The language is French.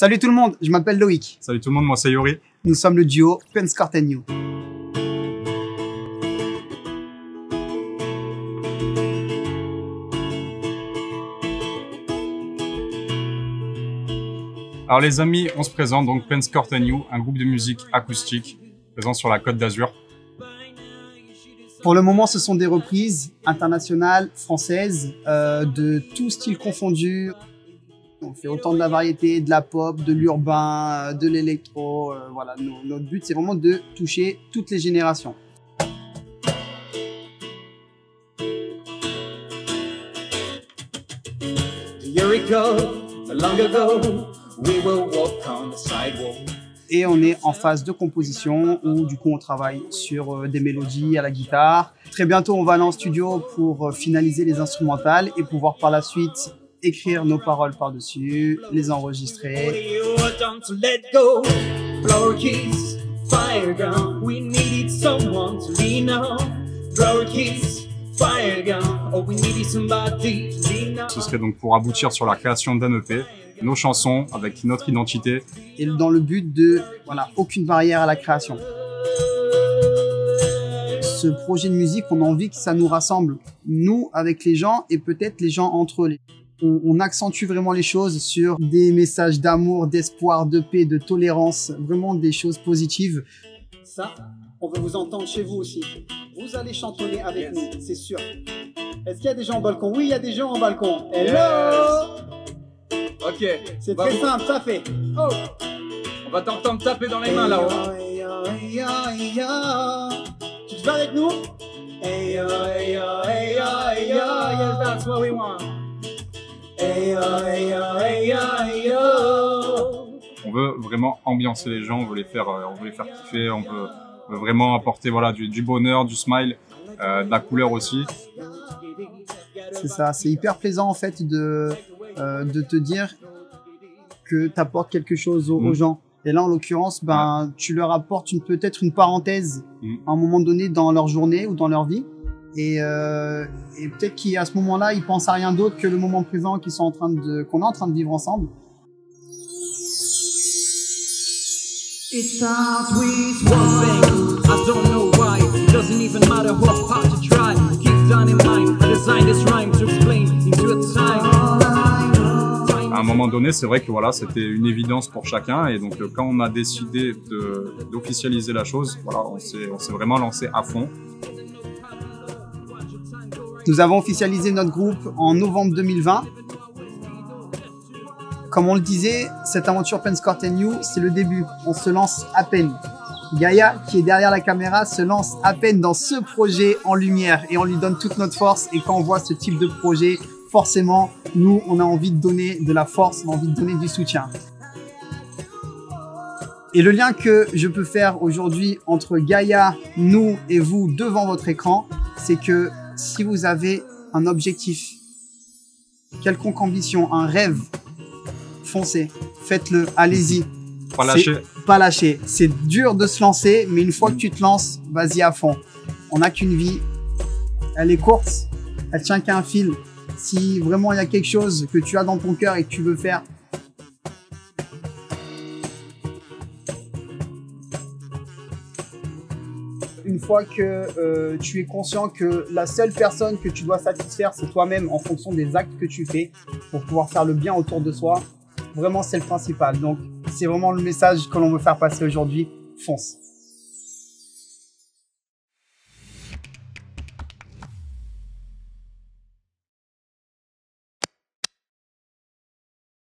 Salut tout le monde, je m'appelle Loïc. Salut tout le monde, moi c'est Yori. Nous sommes le duo Penscourt & You. Alors les amis, on se présente donc Penscourt & You, un groupe de musique acoustique présent sur la Côte d'Azur. Pour le moment, ce sont des reprises internationales, françaises, de tout style confondu. On fait autant de la variété, de la pop, de l'urbain, de l'électro. Voilà, notre but, c'est vraiment de toucher toutes les générations. Et on est en phase de composition où du coup on travaille sur des mélodies à la guitare. Très bientôt, on va aller en studio pour finaliser les instrumentales et pouvoir par la suite écrire nos paroles par-dessus, les enregistrer. Ce serait donc pour aboutir sur la création d'un EP, nos chansons avec notre identité. Et dans le but de, voilà, aucune barrière à la création. Ce projet de musique, on a envie que ça nous rassemble, nous avec les gens et peut-être les gens entre eux. On accentue vraiment les choses sur des messages d'amour, d'espoir, de paix, de tolérance, vraiment des choses positives. Ça, on veut vous entendre chez vous aussi. Vous allez chantonner avec nous, c'est sûr. Est-ce qu'il y a des gens au balcon? Oui, il y a des gens au balcon. Hello! Ok. C'est très simple, ça fait. Oh! On va t'entendre taper dans les mains là-haut. Tu te vas avec nous? Yes, that's what we want. On veut vraiment ambiancer les gens, on veut les faire kiffer, on veut vraiment apporter voilà, du bonheur, du smile, de la couleur aussi. C'est ça, c'est hyper plaisant en fait de te dire que tu apportes quelque chose aux gens. Et là, en l'occurrence, ben, tu leur apportes peut-être une parenthèse à un moment donné dans leur journée ou dans leur vie. Et peut-être qu'à ce moment-là, ils pensent à rien d'autre que le moment présent qu'on est en train de vivre ensemble. It starts with one thing, I don't know why. It doesn't even matter how hard to try. Keep that in mind, I designed this rhyme to explain into a time. À un moment donné, c'est vrai que voilà, c'était une évidence pour chacun. Et donc, quand on a décidé d'officialiser la chose, voilà, on s'est vraiment lancé à fond. Nous avons officialisé notre groupe en novembre 2020. Comme on le disait, cette aventure Penscourt & You, c'est le début. On se lance à peine. Gaïa, qui est derrière la caméra, se lance à peine dans ce projet en lumière et on lui donne toute notre force. Et quand on voit ce type de projet, forcément, nous, on a envie de donner de la force, on a envie de donner du soutien. Et le lien que je peux faire aujourd'hui entre Gaïa, nous et vous devant votre écran, c'est que si vous avez un objectif, quelconque ambition, un rêve, foncez, faites-le, allez-y. Pas lâcher. Pas lâcher. C'est dur de se lancer, mais une fois que tu te lances, vas-y à fond. On n'a qu'une vie, elle est courte, elle tient qu'à un fil. Si vraiment il y a quelque chose que tu as dans ton cœur et que tu veux faire, une fois que tu es conscient que la seule personne que tu dois satisfaire, c'est toi-même en fonction des actes que tu fais pour pouvoir faire le bien autour de soi, vraiment c'est le principal. Donc c'est vraiment le message que l'on veut faire passer aujourd'hui, fonce.